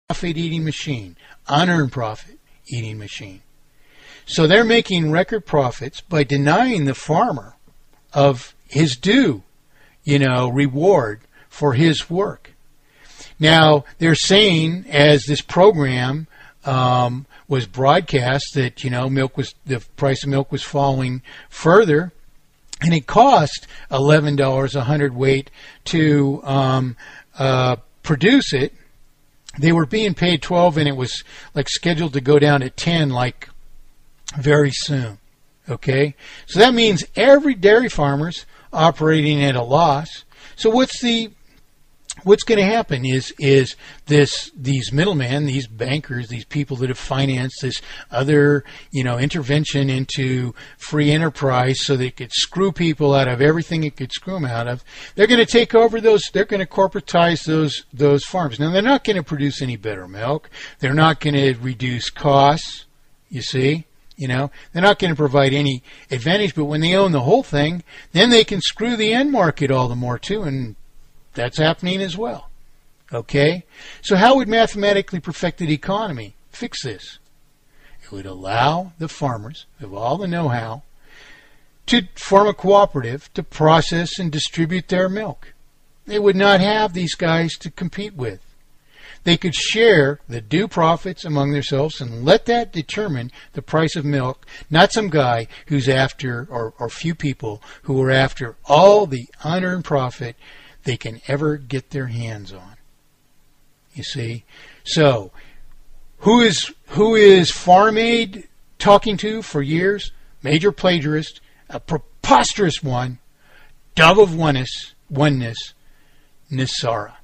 profit-eating machine, unearned profit-eating machine. So they're making record profits by denying the farmer of his due, reward for his work. Now, they're saying, as this program was broadcast, that, the price of milk was falling further, and it cost $11 a hundredweight to produce it. They were being paid $12, and it was scheduled to go down to $10 very soon. Okay, so that means every dairy farmer's operating at a loss. So what's going to happen is these middlemen, these bankers, these people that have financed this other, intervention into free enterprise so they could screw people out of everything it could screw them out of. They're going to take over those. They're going to corporatize those farms. Now, they're not going to produce any better milk. They're not going to reduce costs. You see. They're not going to provide any advantage, but when they own the whole thing, then they can screw the end market all the more too, and that's happening as well. Okay? So how would mathematically perfected economy fix this? It would allow the farmers who have all the know-how to form a cooperative to process and distribute their milk. They would not have these guys to compete with. They could share the due profits among themselves and let that determine the price of milk, not some guy who's after, or few people who are after all the unearned profit they can ever get their hands on. You see? So, who is Farm Aid talking to for years? Major plagiarist, a preposterous one, dove of oneness, Nisara.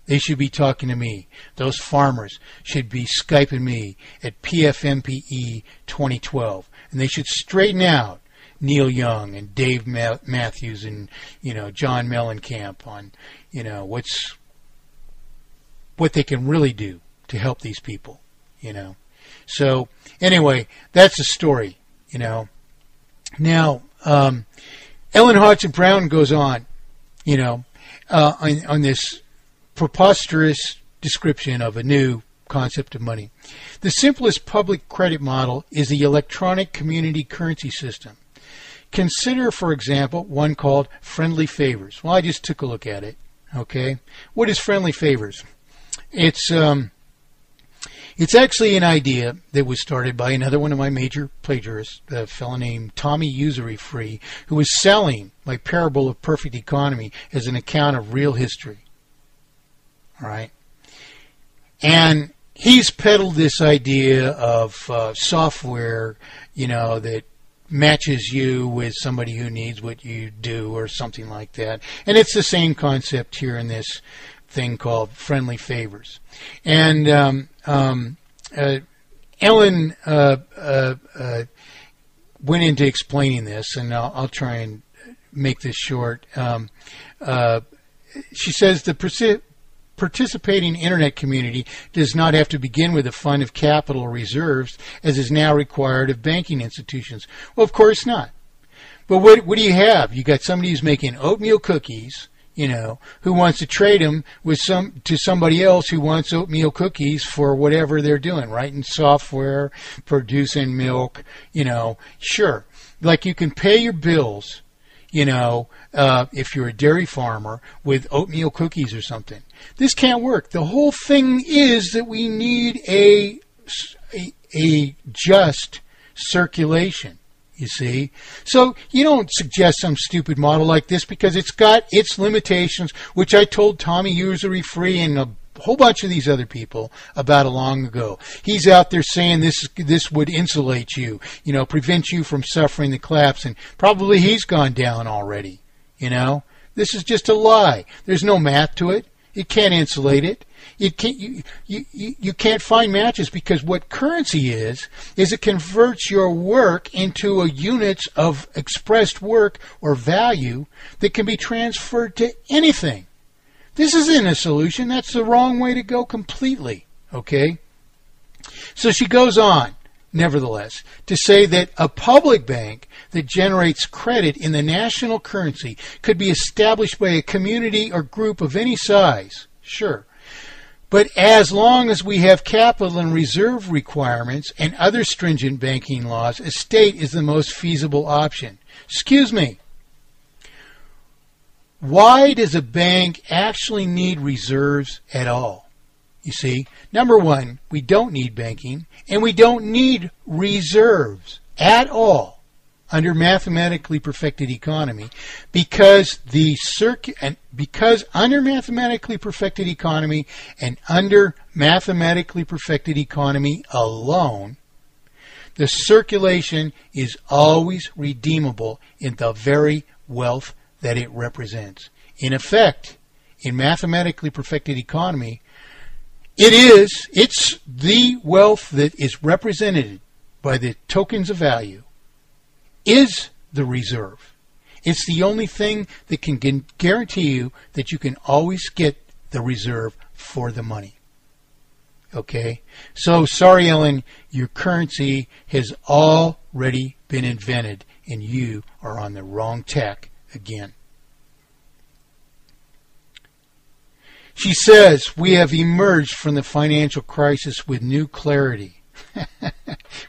They should be talking to me. Those farmers should be Skyping me at PFMPE 2012. And they should straighten out Neil Young and Dave Matthews and, John Mellencamp on, what they can really do to help these people, So, anyway, that's the story, Now, Ellen Hodgson Brown goes on, on this preposterous description of a new concept of money. The simplest public credit model is the electronic community currency system. Consider, for example, one called Friendly Favors. Well, I just took a look at it. Okay, what is Friendly Favors? It's actually an idea that was started by another one of my major plagiarists, a fellow named Tommy Usury Free, who was selling my Parable of Perfect Economy as an account of real history. All right, and he's peddled this idea of software, that matches you with somebody who needs what you do or something like that. And it's the same concept here in this thing called Friendly Favors. And Ellen went into explaining this, and I'll try and make this short. She says the participating Internet community does not have to begin with a fund of capital reserves, as is now required of banking institutions. Well, of course not. But what do you have? You got somebody who's making oatmeal cookies, who wants to trade them with somebody else who wants oatmeal cookies for whatever they're doing, writing software, producing milk, Sure. Like you can pay your bills, if you're a dairy farmer with oatmeal cookies or something. This can't work. The whole thing is that we need a just circulation, you see. So you don't suggest some stupid model like this because it's got its limitations, which I told Tommy Usury Free and a whole bunch of these other people about long ago. He's out there saying this would insulate you, prevent you from suffering the collapse, and probably he's gone down already, This is just a lie. There's no math to it. It can't insulate it. You can't find matches because what currency is it converts your work into a units of expressed work or value that can be transferred to anything. This isn't a solution. That's the wrong way to go completely. Okay? So she goes on, nevertheless, to say that a public bank that generates credit in the national currency could be established by a community or group of any size. Sure. But as long as we have capital and reserve requirements and other stringent banking laws, a state is the most feasible option. Excuse me. Why does a bank actually need reserves at all? You see, number one, we don't need banking, and we don't need reserves at all under mathematically perfected economy, because under mathematically perfected economy and under mathematically perfected economy alone, the circulation is always redeemable in the very wealth that it represents. In effect, in mathematically perfected economy, it's the wealth that is represented by the tokens of value is the reserve. It's the only thing that can guarantee you that you can always get the reserve for the money. Okay? So, sorry, Ellen, your currency has already been invented and you are on the wrong tack again. She says, we have emerged from the financial crisis with new clarity.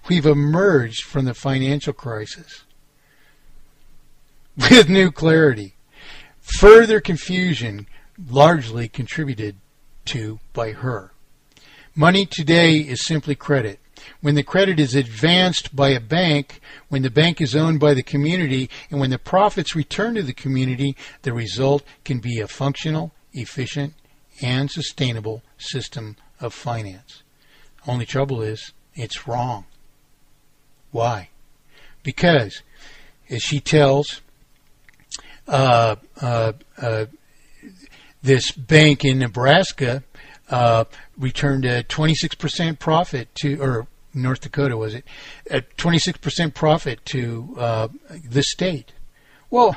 We've emerged from the financial crisis with new clarity. Further confusion largely contributed to by her. Money today is simply credit. When the credit is advanced by a bank, when the bank is owned by the community, and when the profits return to the community, the result can be a functional, efficient, and sustainable system of finance. Only trouble is, it's wrong. Why? Because, as she tells this bank in Nebraska returned a 26% profit to, or North Dakota was it, a 26% profit to the state. Well,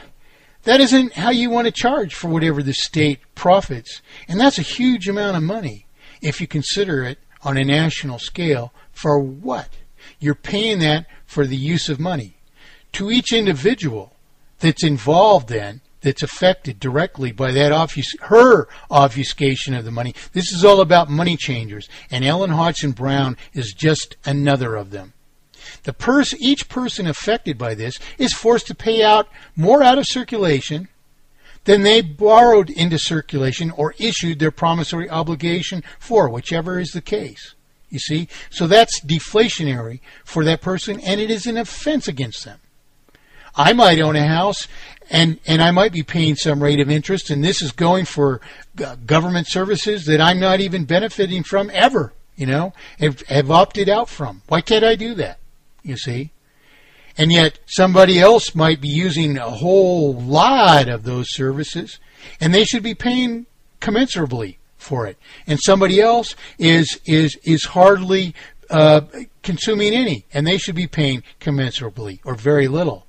that isn't how you want to charge for whatever the state profits, and that's a huge amount of money if you consider it on a national scale. For what? You're paying that for the use of money. To each individual that's involved then, that's affected directly by that her obfuscation of the money. This is all about money changers, and Ellen Hodgson Brown is just another of them. Each person affected by this is forced to pay out more out of circulation than they borrowed into circulation or issued their promissory obligation for, whichever is the case. You see? So that's deflationary for that person, and it is an offense against them. I might own a house, and I might be paying some rate of interest, and this is going for government services that I'm not even benefiting from ever, have opted out from. Why can't I do that? You see? And yet somebody else might be using a whole lot of those services, and they should be paying commensurably for it. And somebody else is hardly consuming any, and they should be paying commensurably or very little.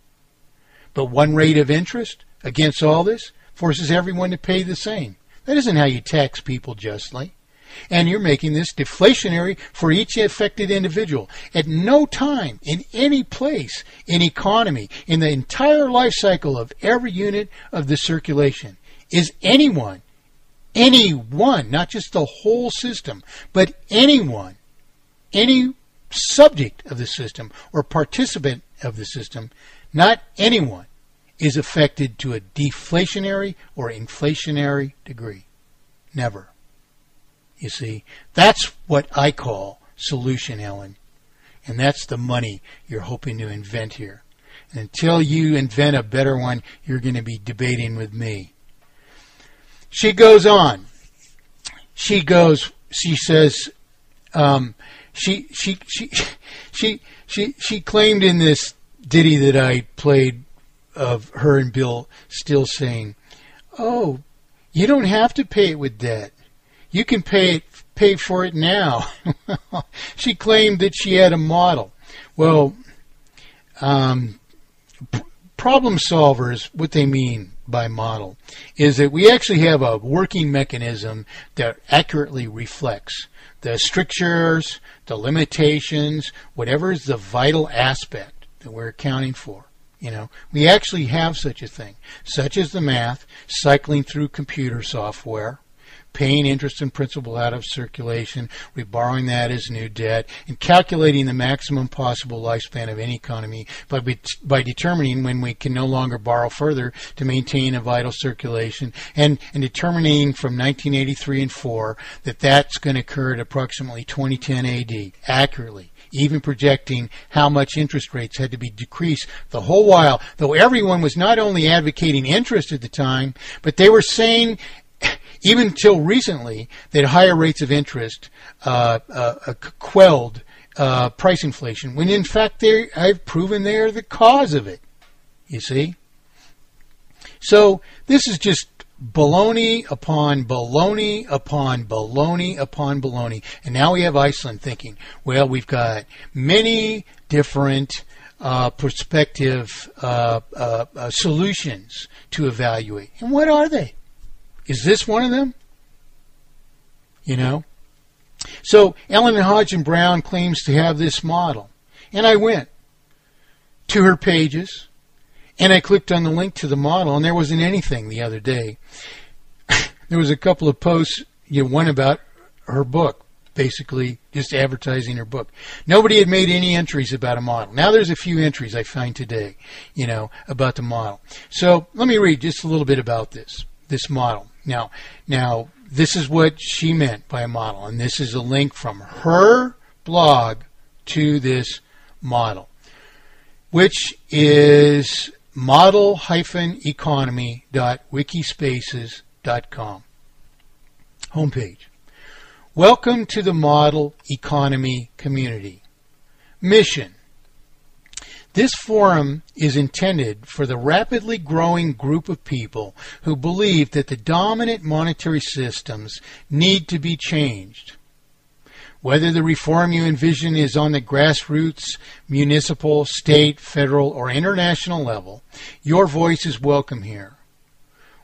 But one rate of interest against all this forces everyone to pay the same. That isn't how you tax people justly. And you're making this deflationary for each affected individual. At no time, in any place, in economy, in the entire life cycle of every unit of the circulation, is anyone, not just the whole system, but anyone, any subject of the system or participant of the system, not anyone, is affected to a deflationary or inflationary degree. Never. You see, that's what I call solution, Ellen. And that's the money you're hoping to invent here. And until you invent a better one, you're going to be debating with me. She goes on. She says, she claimed in this ditty that I played of her and Bill Still saying, "Oh, you don't have to pay it with debt. You can pay for it now." She claimed that she had a model. Well, problem solvers, what they mean by model is that we actually have a working mechanism that accurately reflects the strictures, the limitations, whatever is the vital aspect that we're accounting for. We actually have such a thing, such as the math cycling through computer software, paying interest and principal out of circulation, reborrowing that as new debt, and calculating the maximum possible lifespan of any economy by determining when we can no longer borrow further to maintain a vital circulation, and determining from 1983 and 4 that that's going to occur at approximately 2010 AD, accurately, even projecting how much interest rates had to be decreased the whole while, though everyone was not only advocating interest at the time, but they were saying, even until recently, that higher rates of interest quelled price inflation, when in fact I've proven they are the cause of it, you see? So this is just baloney upon baloney upon baloney upon baloney. And now we have Iceland thinking, well, we've got many different prospective solutions to evaluate. And what are they? Is this one of them? You know? So Ellen Hodge Brown claims to have this model. And I went to her pages, and I clicked on the link to the model, and there wasn't anything the other day. There was a couple of posts, one about her book, basically just advertising her book. Nobody had made any entries about a model. Now there's a few entries I find today, about the model. So let me read just a little bit about this model. Now this is what she meant by a model, and this is a link from her blog to this model, which is model-economy.wikispaces.com. Homepage. Welcome to the Model Economy Community. Mission. This forum is intended for the rapidly growing group of people who believe that the dominant monetary systems need to be changed. Whether the reform you envision is on the grassroots, municipal, state, federal, or international level, your voice is welcome here.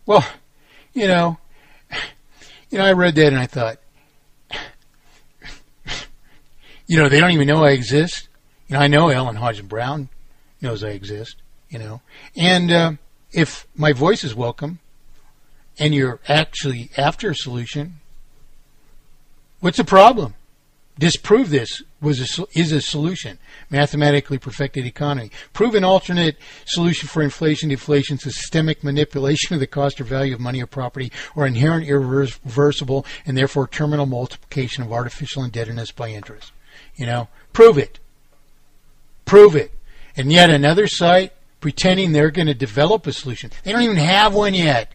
Well, I read that and I thought, they don't even know I exist. I know Ellen Hodge Brown knows I exist, And if my voice is welcome and you're actually after a solution, what's the problem? Disprove this is a solution. Mathematically perfected economy. Prove an alternate solution for inflation, deflation, systemic manipulation of the cost or value of money or property, or inherent irreversible and therefore terminal multiplication of artificial indebtedness by interest. Prove it. Prove it. And yet another site pretending they're going to develop a solution. They don't even have one yet.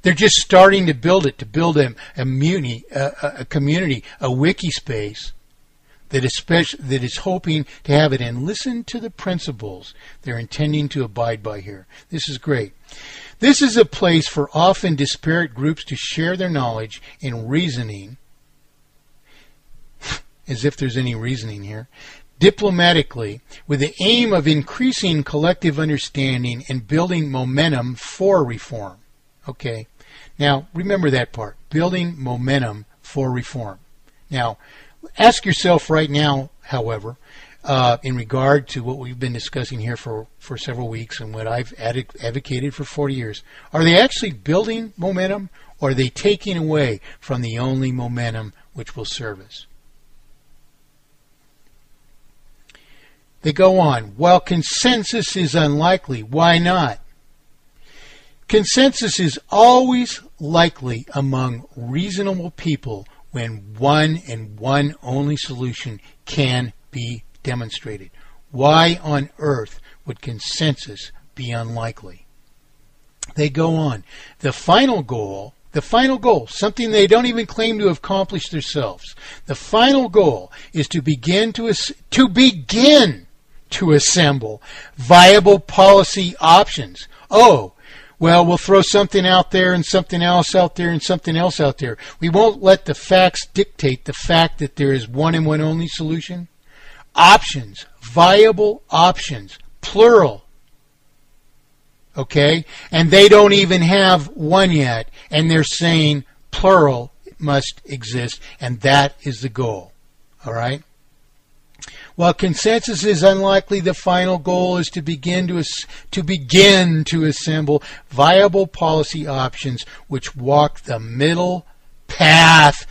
They're just starting to build it, to build a community, a wiki space that is hoping to have it. And listen to the principles they're intending to abide by here. This is great. This is a place for often disparate groups to share their knowledge and reasoning, as if there's any reasoning here, diplomatically, with the aim of increasing collective understanding and building momentum for reform. Okay, now remember that part, building momentum for reform. Now, ask yourself right now, however, in regard to what we've been discussing here for several weeks and what I've advocated for 40 years, are they actually building momentum, or are they taking away from the only momentum which will serve us? They go on, while consensus is unlikely, why not? Consensus is always likely among reasonable people when one and one only solution can be demonstrated. Why on earth would consensus be unlikely? They go on. The final goal, something they don't even claim to have accomplished themselves. The final goal is to begin to assemble viable policy options. Oh, well, we'll throw something out there and something else out there and something else out there. We won't let the facts dictate the fact that there is one and one only solution. Options, viable options, plural. Okay? And they don't even have one yet, and they're saying plural must exist, and that is the goal. All right? While consensus is unlikely, the final goal is to begin to assemble viable policy options which walk the middle path